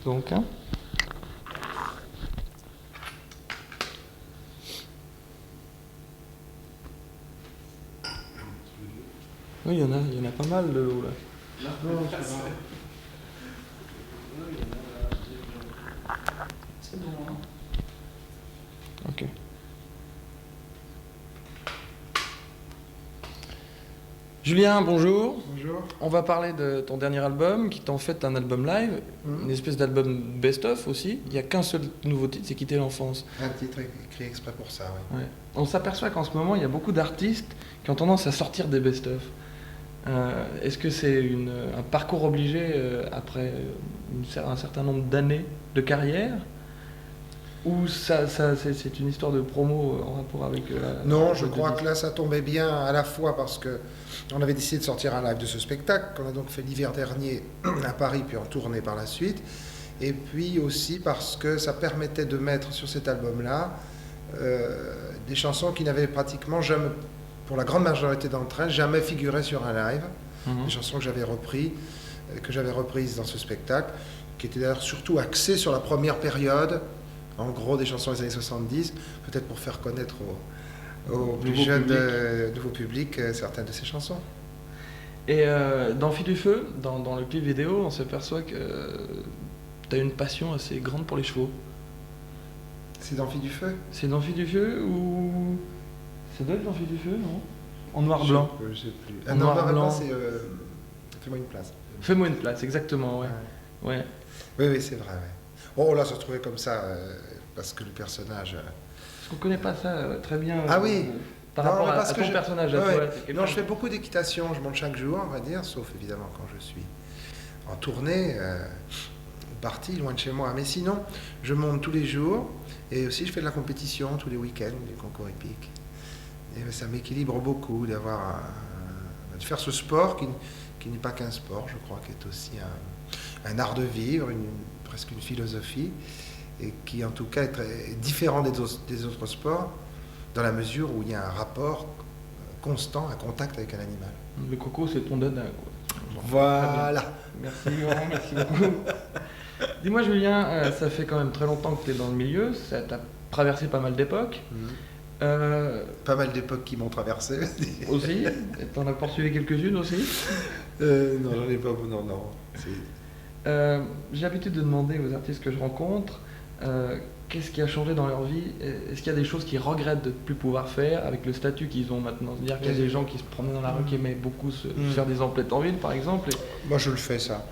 Donc, hein. Oui, il y en a pas mal de l'eau là. C'est bon, hein. Ok. Julien, bonjour. Bonjour. On va parler de ton dernier album, qui est en fait un album live, une espèce d'album best-of aussi. Il n'y a qu'un seul nouveau titre, c'est Quitter l'enfance. Un titre écrit exprès pour ça, oui. Ouais. On s'aperçoit qu'en ce moment, il y a beaucoup d'artistes qui ont tendance à sortir des best-of. Est-ce que c'est un parcours obligé après un certain nombre d'années de carrière, ou c'est une histoire de promo en rapport avec Non, je crois que là, ça tombait bien à la fois parce que on avait décidé de sortir un live de ce spectacle, qu'on a donc fait l'hiver dernier à Paris, puis en tournée par la suite. Et puis aussi parce que ça permettait de mettre sur cet album-là des chansons qui n'avaient pratiquement jamais, pour la grande majorité d'entre elles, jamais figuré sur un live. Des chansons que j'avais reprises dans ce spectacle, qui étaient d'ailleurs surtout axées sur la première période, en gros des chansons des années 70, peut-être pour faire connaître au plus jeune nouveau public certaines de ces chansons. Et dans Fille du Feu, dans le clip vidéo, on s'aperçoit que tu as une passion assez grande pour les chevaux. C'est dans Fille du Feu? C'est dans Fille du Feu ou... Ça doit être dans Fille du Feu, non? En noir-blanc. Je sais plus. En noir-blanc, c'est Fais-moi une place. Fais-moi une place, exactement, ouais. Ouais. Oui, c'est vrai, ouais. Oh là, ça se trouvait comme ça, parce que le personnage... Parce qu'on ne connaît pas ça très bien. Ah oui. Par rapport à ton personnage à toi. Non, je fais beaucoup d'équitation, je monte chaque jour, on va dire, sauf évidemment quand je suis en tournée, partie, loin de chez moi. Mais sinon, je monte tous les jours, et aussi je fais de la compétition tous les week-ends, des concours hippiques. Et ça m'équilibre beaucoup de faire ce sport qui n'est pas qu'un sport, je crois, qui est aussi un art de vivre, presque une philosophie, et qui en tout cas est différent des autres sports, dans la mesure où il y a un rapport constant, un contact avec un animal. Le coco, c'est ton dada, quoi. Voilà. Merci, Laurent, merci beaucoup. Dis-moi, Julien, ça fait quand même très longtemps que tu es dans le milieu, ça t'a traversé pas mal d'époques. Pas mal d'époques qui m'ont traversé. Aussi. T'en as poursuivi quelques-unes aussi. Non, j'en ai pas. Non. J'ai l'habitude de demander aux artistes que je rencontre qu'est-ce qui a changé dans leur vie. Est-ce qu'il y a des choses qu'ils regrettent de ne plus pouvoir faire avec le statut qu'ils ont maintenant? C'est-à-dire qu'il y a des gens qui se promenaient dans la rue qui aimaient beaucoup faire des emplettes en ville, par exemple. Moi, je le fais, ça.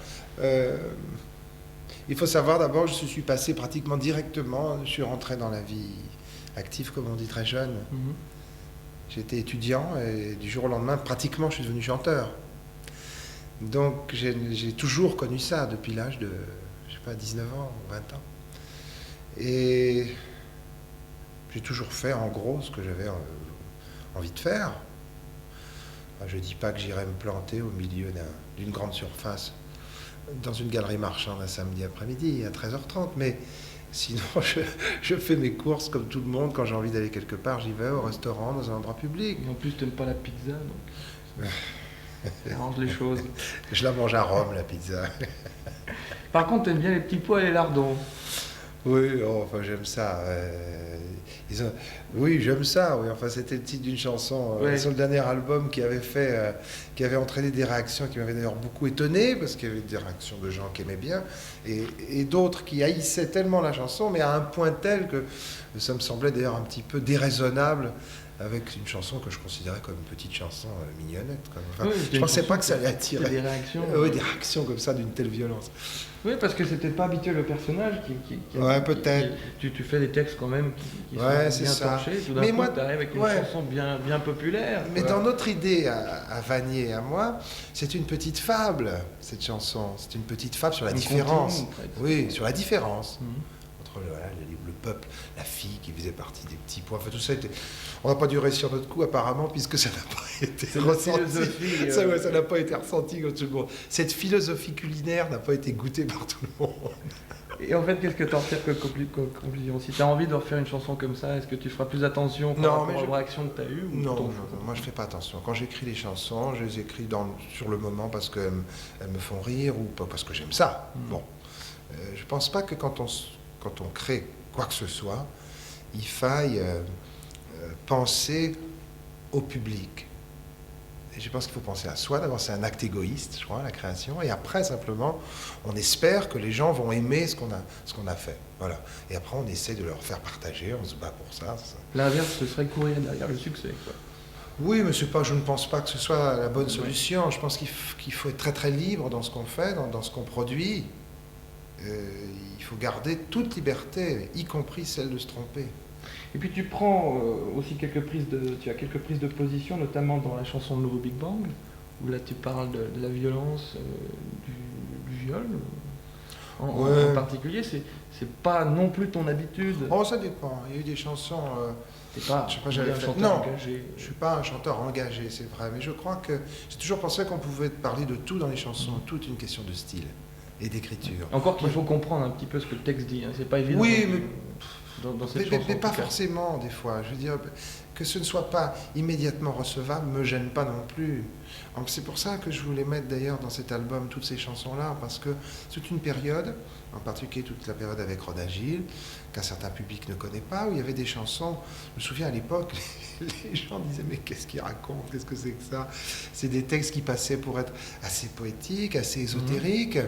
Il faut savoir d'abord, je suis passé pratiquement directement, je suis rentré dans la vie active, comme on dit, très jeune. J'étais étudiant et du jour au lendemain, pratiquement, je suis devenu chanteur. Donc j'ai toujours connu ça depuis l'âge de, je sais pas, 19 ans ou 20 ans. Et j'ai toujours fait en gros ce que j'avais envie de faire. Je ne dis pas que j'irai me planter au milieu d'une grande surface dans une galerie marchande un samedi après-midi à 13h30, mais sinon je fais mes courses comme tout le monde. Quand j'ai envie d'aller quelque part, j'y vais au restaurant, dans un endroit public. Et en plus, tu n'aimes pas la pizza, donc... Ça arrange les choses. Je la mange à Rome, la pizza. Par contre, t'aimes bien les petits pois et les lardons. Oui, j'aime ça. Oui, j'aime ça. Oui. Enfin, c'était le titre d'une chanson sur le dernier album qui avait entraîné des réactions qui m'avaient d'ailleurs beaucoup étonné, parce qu'il y avait des réactions de gens qui aimaient bien, et d'autres qui haïssaient tellement la chanson, mais à un point tel que ça me semblait d'ailleurs un petit peu déraisonnable, avec une chanson que je considérais comme une petite chanson mignonnette. Enfin, je ne pensais pas que ça allait attirer des réactions. Des réactions comme ça d'une telle violence. Oui, parce que c'était pas habituel le personnage peut-être. Tu fais des textes quand même qui sont bien torchés. Tout d'un coup, tu arrives avec une chanson bien populaire. Mais dans notre idée à Vanier et à moi, c'est une petite fable, cette chanson. C'est une petite fable sur la différence. Oui, sur la différence. Entre le peuple, la fille qui faisait partie des petits pois. Enfin, tout ça était... On n'a pas dû réussir notre coup apparemment, puisque ça n'a pas été ressenti. Ça n'a pas été ressenti comme tout le monde. Cette philosophie culinaire n'a pas été goûtée par tout le monde. Et en fait, qu'est-ce que tu en retires comme conclusion? Si tu as envie de refaire une chanson comme ça, est-ce que tu feras plus attention par rapport aux réactions que tu as eues? Non, moi je fais pas attention. Quand j'écris les chansons, je les écris sur le moment parce qu'elles me font rire ou pas parce que j'aime ça. Bon. Je pense pas que quand on crée quoi que ce soit, il faille penser au public. Et je pense qu'il faut penser à soi. D'abord, c'est un acte égoïste, je crois, la création. Et après, simplement, on espère que les gens vont aimer ce qu'on a fait. Voilà. Et après, on essaie de leur faire partager. On se bat pour ça. L'inverse, ce serait courir derrière le succès, quoi. Oui, mais je ne pense pas que ce soit la bonne solution. Je pense qu'il faut être très très libre dans ce qu'on fait, dans ce qu'on produit. Il faut garder toute liberté, y compris celle de se tromper. Et puis tu prends aussi quelques prises de position, notamment dans la chanson de Nouveau Big Bang, où là tu parles de la violence, du viol en particulier. C'est pas non plus ton habitude. Oh, ça dépend. Il y a eu des chansons. T'es pas, je sais pas, j'avais un fait. chanteur Non, engagé. je suis pas un chanteur engagé, c'est vrai. Mais je crois que j'ai toujours pensé qu'on pouvait parler de tout dans les chansons. Tout est une question de style et d'écriture. Encore qu'il faut comprendre un petit peu ce que le texte dit. Hein. C'est pas évident. Oui, mais dans cette chanson, mais pas forcément, des fois. Je veux dire, que ce ne soit pas immédiatement recevable me gêne pas non plus. C'est pour ça que je voulais mettre d'ailleurs dans cet album toutes ces chansons-là, parce que c'est une période, en particulier toute la période avec Rhoda Gilles, qu'un certain public ne connaît pas, où il y avait des chansons, je me souviens à l'époque, les gens disaient mais qu'est-ce qu'ils racontent, qu'est-ce que c'est que ça? C'est des textes qui passaient pour être assez poétiques, assez ésotériques.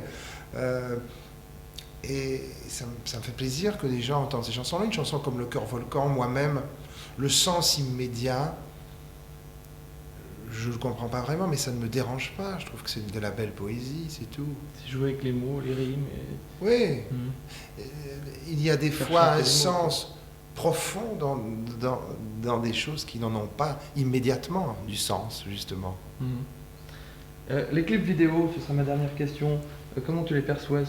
Et ça me fait plaisir que les gens entendent ces chansons-là. Une chanson comme Le Cœur Volcan, moi-même, le sens immédiat, je ne le comprends pas vraiment, mais ça ne me dérange pas. Je trouve que c'est de la belle poésie, c'est tout. C'est jouer avec les mots, les rimes. Oui. Il y a des fois un sens profond dans des choses qui n'en ont pas immédiatement du sens, justement. Les clips vidéo, ce sera ma dernière question. Comment tu les perçois?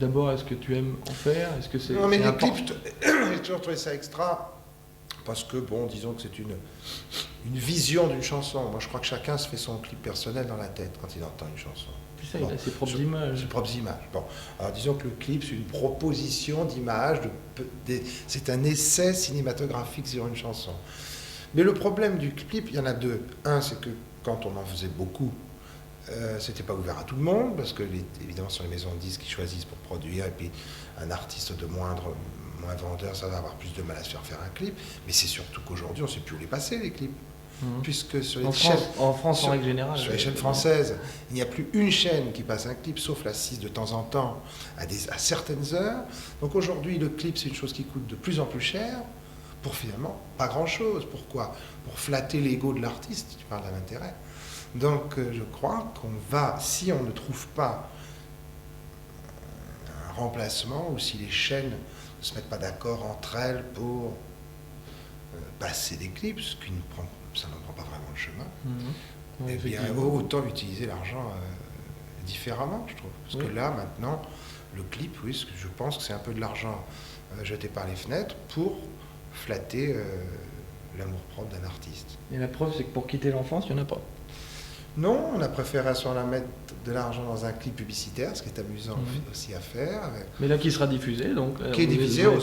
D'abord, est-ce que tu aimes en faire? Est-ce que c'est Non, mais les important? clips, j'ai toujours trouvé ça extra, parce que, bon, disons que c'est une vision d'une chanson. Moi, je crois que chacun se fait son clip personnel dans la tête quand il entend une chanson. Puis ça, il a ses propres images. Ses propres images. Bon, alors disons que le clip, c'est une proposition d'image, c'est un essai cinématographique sur une chanson. Mais le problème du clip, il y en a deux. Un, c'est que quand on en faisait beaucoup, c'était pas ouvert à tout le monde, parce que évidemment, ce sont les maisons de disques qui choisissent pour produire, et puis un artiste de moins vendeur, ça va avoir plus de mal à se faire un clip. Mais c'est surtout qu'aujourd'hui, on ne sait plus où les passer, les clips. Puisque sur les chaînes, en France, en règle générale. Sur les chaînes françaises, il n'y a plus une chaîne qui passe un clip, sauf la 6 de temps en temps, à certaines heures. Donc aujourd'hui, le clip, c'est une chose qui coûte de plus en plus cher, pour finalement pas grand-chose. Pourquoi? Pour flatter l'ego de l'artiste, tu parles d'un intérêt. Donc je crois qu'on va, si on ne trouve pas un remplacement, ou si les chaînes ne se mettent pas d'accord entre elles pour passer des clips, ce qui ça ne prend pas vraiment le chemin, et bien autant utiliser l'argent différemment, je trouve. Parce que là, maintenant, le clip, oui, je pense que c'est un peu de l'argent jeté par les fenêtres pour flatter l'amour-propre d'un artiste. Et la preuve, c'est que pour quitter l'enfance, il n'y en a pas. Non, on a préféré à ce moment-là mettre de l'argent dans un clip publicitaire, ce qui est amusant aussi à faire. Mais là, qui sera diffusé, donc. Qui est diffusé dans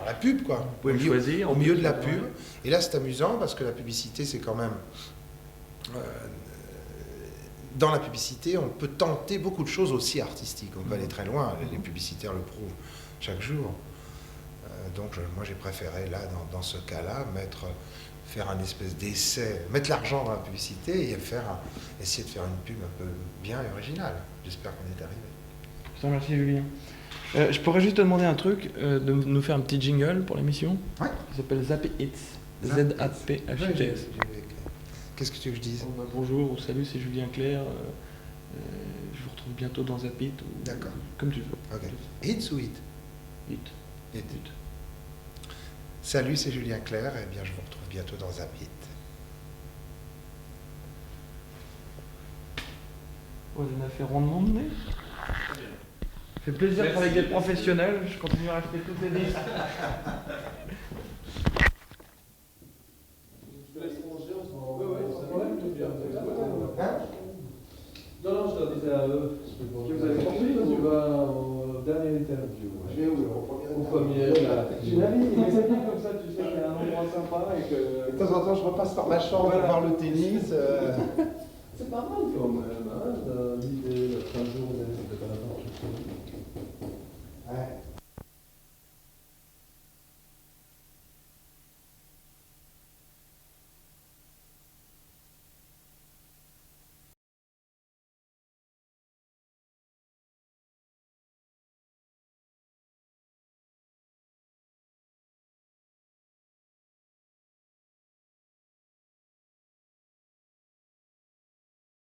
la pub, quoi. Vous pouvez choisir. Au milieu de la pub. Et là, c'est amusant parce que la publicité, c'est quand même. Dans la publicité, on peut tenter beaucoup de choses aussi artistiques. On peut aller très loin. Les publicitaires le prouvent chaque jour. Donc, moi, j'ai préféré, là, dans ce cas-là, faire un espèce d'essai, mettre l'argent dans la publicité et essayer de faire une pub un peu bien et originale. J'espère qu'on est arrivé. Je te remercie, Julien. Je pourrais juste te demander un truc, de nous faire un petit jingle pour l'émission. Ouais. Il s'appelle Zap Hits. Z-A-P-H-I-T-S. Qu'est-ce que tu veux que je dise? Bonjour ou salut, c'est Julien Clerc. Je vous retrouve bientôt dans Zap Hits. D'accord. Comme tu veux. Ok. Hits ou hit? Hit. Salut, c'est Julien Clerc, et bien je vous retrouve bientôt dans Zap Hits. Oh, j'en ai fait rondement de nez. Ça fait plaisir de travailler avec des professionnels, je continue à acheter tous les disques. Non, je leur disais à eux. Vous avez compris, tu vas au dernier interview. Je vais où? Au premier, là. Tu m'invites, mais c'est bien comme ça, tu sais qu'il y a un endroit sympa et que. De temps en temps, je repasse par ma chambre pour voir le tennis. C'est pas mal quand même, hein, l'idée d'être un jour